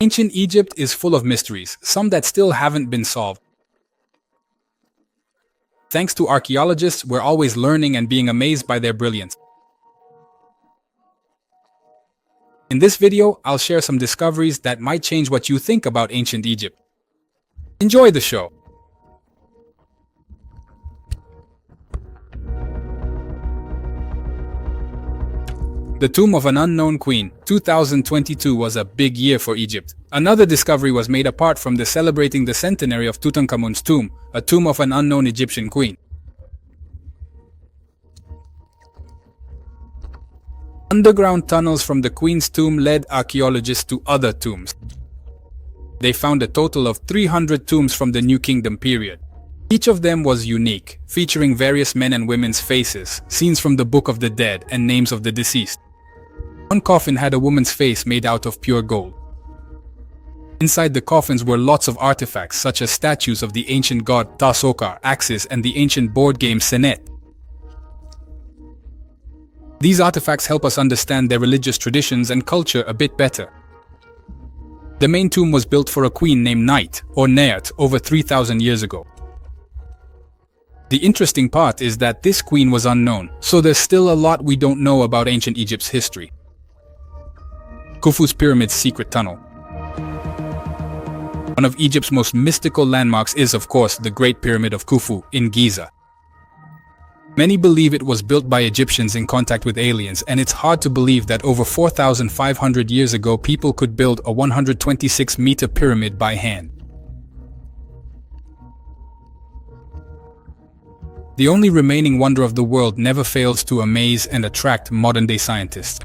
Ancient Egypt is full of mysteries, some that still haven't been solved. Thanks to archaeologists, we're always learning and being amazed by their brilliance. In this video, I'll share some discoveries that might change what you think about ancient Egypt. Enjoy the show! The Tomb of an Unknown Queen. 2022 was a big year for Egypt. Another discovery was made apart from the celebrating the centenary of Tutankhamun's tomb, a tomb of an unknown Egyptian queen. Underground tunnels from the queen's tomb led archaeologists to other tombs. They found a total of 300 tombs from the New Kingdom period. Each of them was unique, featuring various men and women's faces, scenes from the Book of the Dead, and names of the deceased. One coffin had a woman's face made out of pure gold. Inside the coffins were lots of artifacts such as statues of the ancient god Tasokar, axes, and the ancient board game Senet. These artifacts help us understand their religious traditions and culture a bit better. The main tomb was built for a queen named Nait, or Neat, over 3,000 years ago. The interesting part is that this queen was unknown, so there's still a lot we don't know about ancient Egypt's history. Khufu's Pyramid's secret tunnel. One of Egypt's most mystical landmarks is, of course, the Great Pyramid of Khufu in Giza. Many believe it was built by Egyptians in contact with aliens, and it's hard to believe that over 4,500 years ago people could build a 126-meter pyramid by hand. The only remaining wonder of the world never fails to amaze and attract modern-day scientists.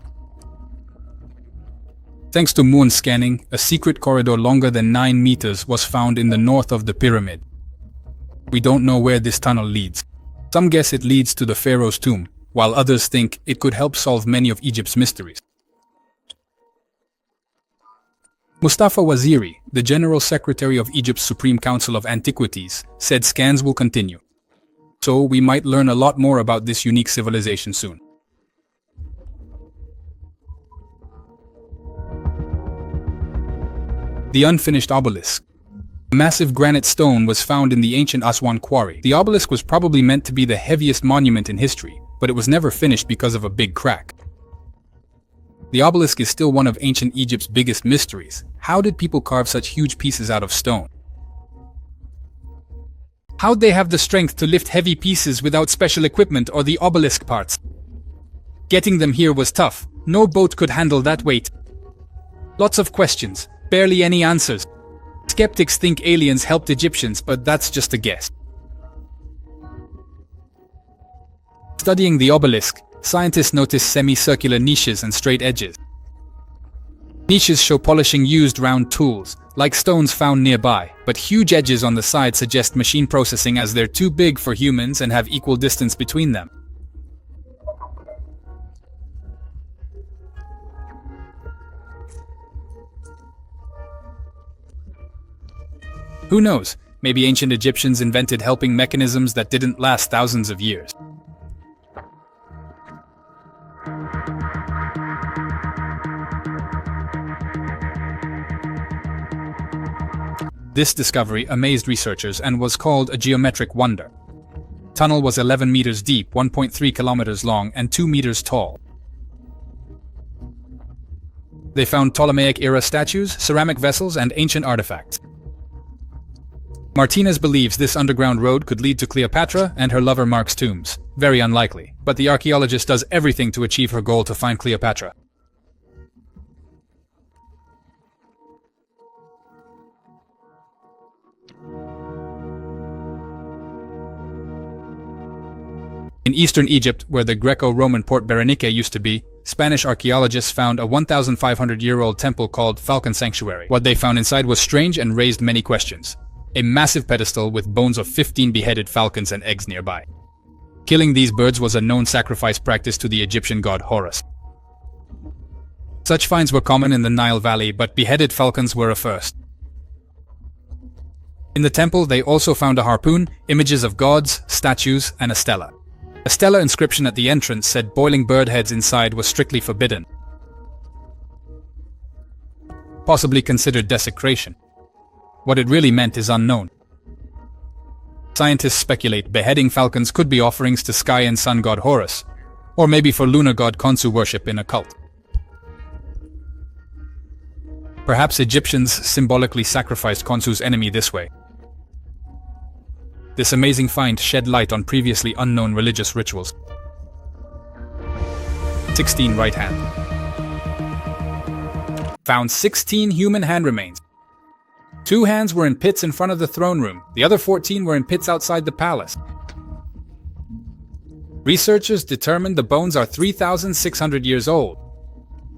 Thanks to moon scanning, a secret corridor longer than 9 meters was found in the north of the pyramid. We don't know where this tunnel leads. Some guess it leads to the pharaoh's tomb, while others think it could help solve many of Egypt's mysteries. Mustafa Waziri, the General Secretary of Egypt's Supreme Council of Antiquities, said scans will continue. So we might learn a lot more about this unique civilization soon. The unfinished obelisk. A massive granite stone was found in the ancient Aswan quarry. The obelisk was probably meant to be the heaviest monument in history, but it was never finished because of a big crack. The obelisk is still one of ancient Egypt's biggest mysteries. How did people carve such huge pieces out of stone? How'd they have the strength to lift heavy pieces without special equipment or the obelisk parts? Getting them here was tough. No boat could handle that weight. Lots of questions, barely any answers. Skeptics think aliens helped Egyptians, but that's just a guess. Studying the obelisk, scientists noticed semicircular niches and straight edges. Niches show polishing used round tools, like stones found nearby, but huge edges on the side suggest machine processing as they're too big for humans and have equal distance between them. Who knows? Maybe ancient Egyptians invented helping mechanisms that didn't last thousands of years. This discovery amazed researchers and was called a geometric wonder. The tunnel was 11 meters deep, 1.3 kilometers long, and 2 meters tall. They found Ptolemaic-era statues, ceramic vessels, and ancient artifacts. Martinez believes this underground road could lead to Cleopatra and her lover Mark's tombs. Very unlikely, but the archaeologist does everything to achieve her goal to find Cleopatra. In eastern Egypt, where the Greco-Roman Port Berenice used to be, Spanish archaeologists found a 1,500-year-old temple called Falcon Sanctuary. What they found inside was strange and raised many questions. A massive pedestal with bones of 15 beheaded falcons and eggs nearby. Killing these birds was a known sacrifice practice to the Egyptian god Horus. Such finds were common in the Nile Valley, but beheaded falcons were a first. In the temple, they also found a harpoon, images of gods, statues, and a stela. A stela inscription at the entrance said boiling bird heads inside was strictly forbidden. possibly considered desecration. What it really meant is unknown. Scientists speculate beheading falcons could be offerings to sky and sun god Horus, or maybe for lunar god Khonsu worship in a cult. Perhaps Egyptians symbolically sacrificed Khonsu's enemy this way. This amazing find shed light on previously unknown religious rituals. 16 right hand. Found 16 human hand remains. 2 hands were in pits in front of the throne room. The other 14 were in pits outside the palace. Researchers determined the bones are 3,600 years old.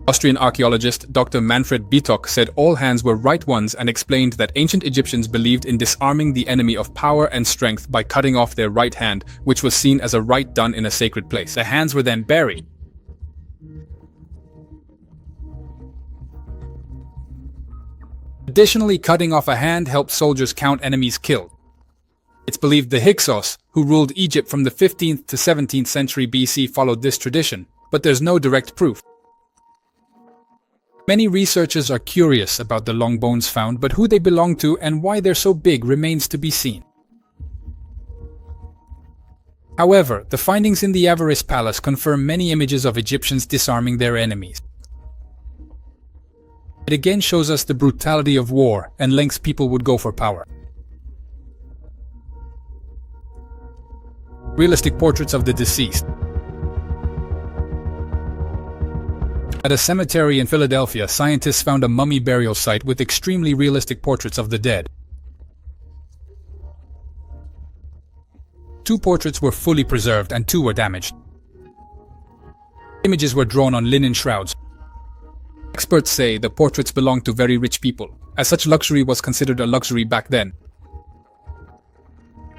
Austrian archaeologist Dr. Manfred Bietok said all hands were right ones and explained that ancient Egyptians believed in disarming the enemy of power and strength by cutting off their right hand, which was seen as a rite done in a sacred place. The hands were then buried. Additionally, cutting off a hand helped soldiers count enemies killed. It's believed the Hyksos, who ruled Egypt from the 15th to 17th century BC, followed this tradition, but there's no direct proof. Many researchers are curious about the long bones found, but who they belong to and why they're so big remains to be seen. However, the findings in the Avaris Palace confirm many images of Egyptians disarming their enemies. It again shows us the brutality of war and lengths people would go for power. Realistic portraits of the deceased. At a cemetery in Philadelphia, scientists found a mummy burial site with extremely realistic portraits of the dead. 2 portraits were fully preserved and 2 were damaged. Images were drawn on linen shrouds. Experts say the portraits belonged to very rich people, as such luxury was considered a luxury back then.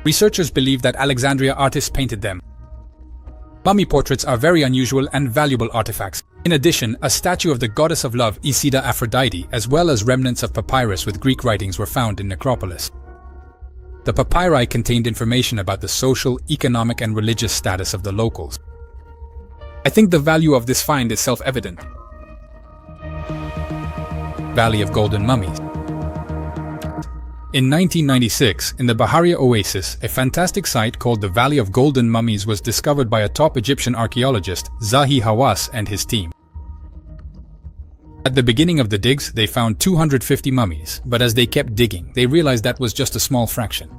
Researchers believe that Alexandria artists painted them. Mummy portraits are very unusual and valuable artifacts. In addition, a statue of the goddess of love, Isida Aphrodite, as well as remnants of papyrus with Greek writings were found in necropolis. The papyri contained information about the social, economic, and religious status of the locals. I think the value of this find is self-evident. Valley of Golden Mummies. In 1996, in the Baharia Oasis, a fantastic site called the Valley of Golden Mummies was discovered by a top Egyptian archaeologist, Zahi Hawass, and his team. At the beginning of the digs, they found 250 mummies, but as they kept digging, they realized that was just a small fraction.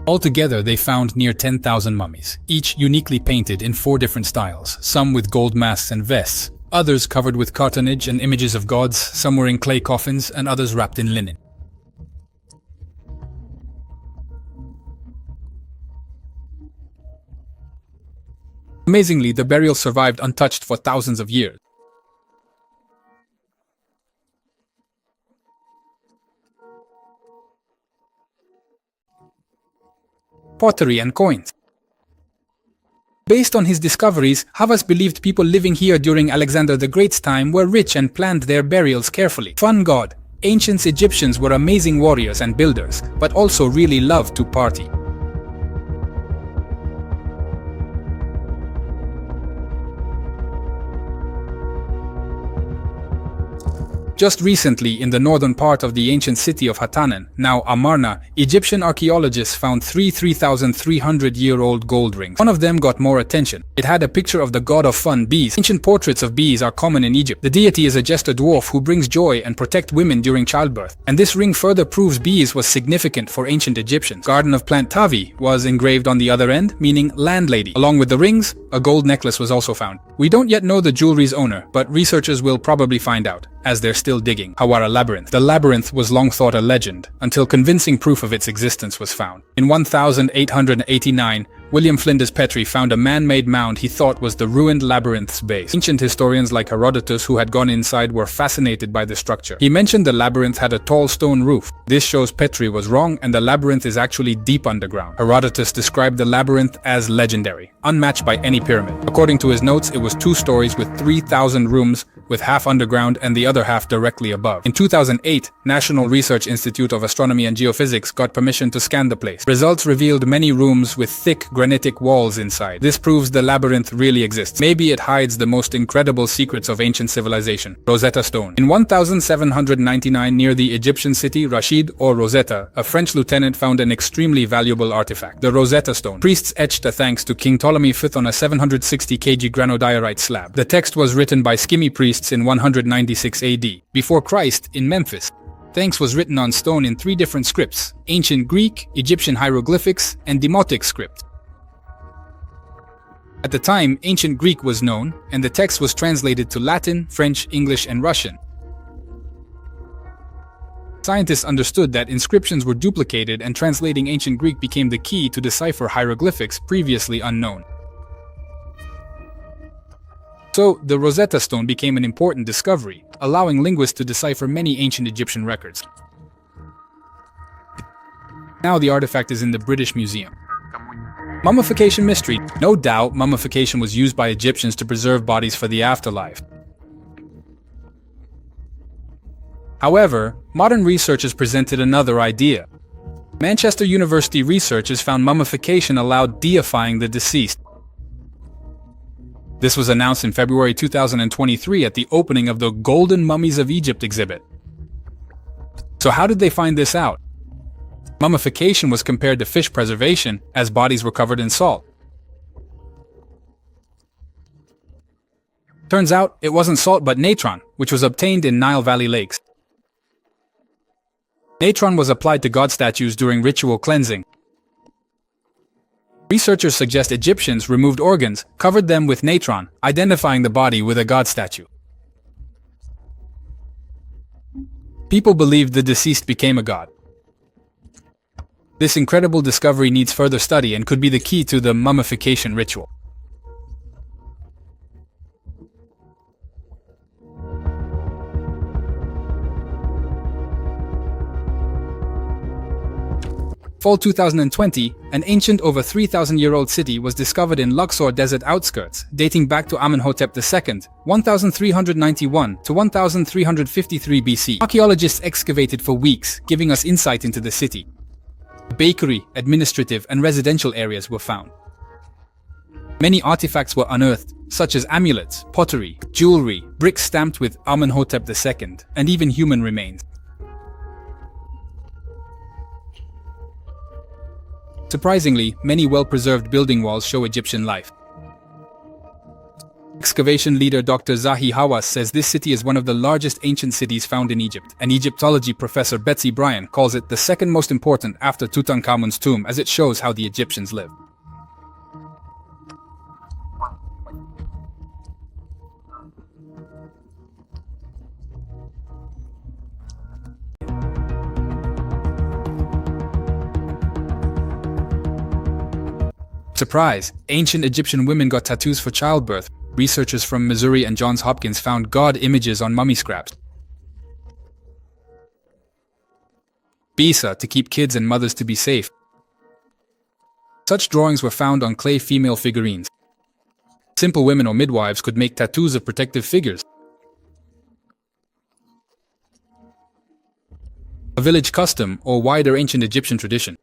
Altogether, they found near 10,000 mummies, each uniquely painted in 4 different styles, some with gold masks and vests, others covered with cartonnage and images of gods, some were in clay coffins, and others wrapped in linen. Amazingly, the burial survived untouched for thousands of years. Pottery and coins. Based on his discoveries, Havas believed people living here during Alexander the Great's time were rich and planned their burials carefully. Fun god. Ancient Egyptians were amazing warriors and builders, but also really loved to party. Just recently, in the northern part of the ancient city of Hatanen, now Amarna, Egyptian archaeologists found 3 3,300-year-old gold rings. One of them got more attention. It had a picture of the god of fun, bees. Ancient portraits of bees are common in Egypt. The deity is a jester dwarf who brings joy and protects women during childbirth. And this ring further proves bees was significant for ancient Egyptians. Garden of Plant Tavi was engraved on the other end, meaning landlady. Along with the rings, a gold necklace was also found. We don't yet know the jewelry's owner, but researchers will probably find out, as they're still digging. Hawara Labyrinth. The labyrinth was long thought a legend, until convincing proof of its existence was found. In 1889, William Flinders Petrie found a man-made mound he thought was the ruined labyrinth's base. Ancient historians like Herodotus, who had gone inside, were fascinated by the structure. He mentioned the labyrinth had a tall stone roof. This shows Petrie was wrong, and the labyrinth is actually deep underground. Herodotus described the labyrinth as legendary, unmatched by any pyramid. According to his notes, it was 2 stories with 3,000 rooms, with half underground and the other half directly above. In 2008, National Research Institute of Astronomy and Geophysics got permission to scan the place. Results revealed many rooms with thick granitic walls inside. This proves the labyrinth really exists. Maybe it hides the most incredible secrets of ancient civilization. Rosetta Stone. In 1799, near the Egyptian city Rashid or Rosetta, a French lieutenant found an extremely valuable artifact, the Rosetta Stone. Priests etched a thanks to King Ptolemy V on a 760 kg granodiorite slab. The text was written by Skimmy priests in 196 AD, before Christ, in Memphis. Thanks was written on stone in 3 different scripts: ancient Greek, Egyptian hieroglyphics, and Demotic script. At the time, ancient Greek was known, and the text was translated to Latin, French, English, and Russian. Scientists understood that inscriptions were duplicated, and translating ancient Greek became the key to decipher hieroglyphics previously unknown. So, the Rosetta Stone became an important discovery, allowing linguists to decipher many ancient Egyptian records. Now the artifact is in the British Museum. Mummification mystery. No doubt, mummification was used by Egyptians to preserve bodies for the afterlife. However, modern researchers presented another idea. Manchester University researchers found mummification allowed deifying the deceased. This was announced in February 2023 at the opening of the Golden Mummies of Egypt exhibit. So how did they find this out? Mummification was compared to fish preservation, as bodies were covered in salt. Turns out, it wasn't salt but natron, which was obtained in Nile Valley lakes. Natron was applied to god statues during ritual cleansing. Researchers suggest Egyptians removed organs, covered them with natron, identifying the body with a god statue. People believed the deceased became a god. This incredible discovery needs further study and could be the key to the mummification ritual. Fall 2020, an ancient over 3,000-year-old city was discovered in Luxor desert outskirts, dating back to Amenhotep II, 1391 to 1353 BC. Archaeologists excavated for weeks, giving us insight into the city. A bakery, administrative, and residential areas were found. Many artifacts were unearthed, such as amulets, pottery, jewelry, bricks stamped with Amenhotep II, and even human remains. Surprisingly, many well-preserved building walls show Egyptian life. Excavation leader Dr. Zahi Hawass says this city is one of the largest ancient cities found in Egypt, and Egyptology professor Betsy Bryan calls it the second most important after Tutankhamun's tomb, as it shows how the Egyptians lived. Surprise! Ancient Egyptian women got tattoos for childbirth. Researchers from Missouri and Johns Hopkins found god images on mummy scraps. Bisa to keep kids and mothers to be safe. Such drawings were found on clay female figurines. Simple women or midwives could make tattoos of protective figures. A village custom or wider ancient Egyptian tradition.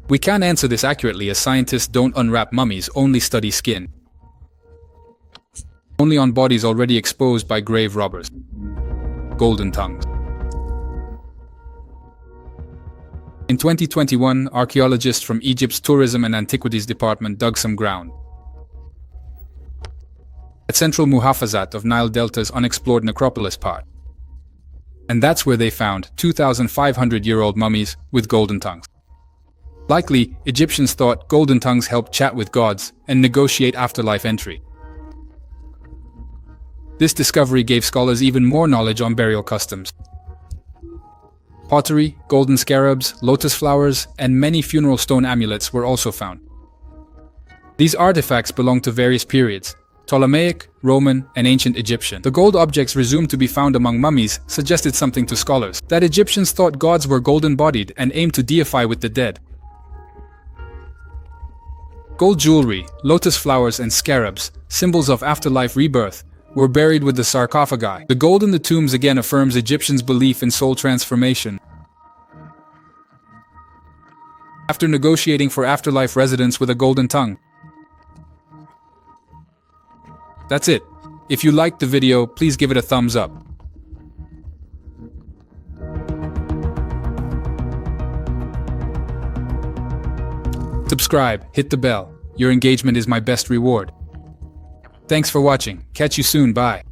We can't answer this accurately as scientists don't unwrap mummies, only study skin. Only on bodies already exposed by grave robbers. Golden tongues. In 2021, archaeologists from Egypt's Tourism and Antiquities Department dug some ground. At Central Muhafazat of Nile Delta's unexplored necropolis part. And that's where they found 2,500-year-old mummies with golden tongues. Likely, Egyptians thought golden tongues helped chat with gods and negotiate afterlife entry. This discovery gave scholars even more knowledge on burial customs. Pottery, golden scarabs, lotus flowers, and many funeral stone amulets were also found. These artifacts belong to various periods: Ptolemaic, Roman, and ancient Egyptian. The gold objects resumed to be found among mummies suggested something to scholars, that Egyptians thought gods were golden-bodied and aimed to deify with the dead. Gold jewelry, lotus flowers, and scarabs, symbols of afterlife rebirth, were buried with the sarcophagi. The gold in the tombs again affirms Egyptians' belief in soul transformation. After negotiating for afterlife residence with a golden tongue. That's it. If you liked the video, please give it a thumbs up. Subscribe, hit the bell. Your engagement is my best reward. Thanks for watching. Catch you soon. Bye.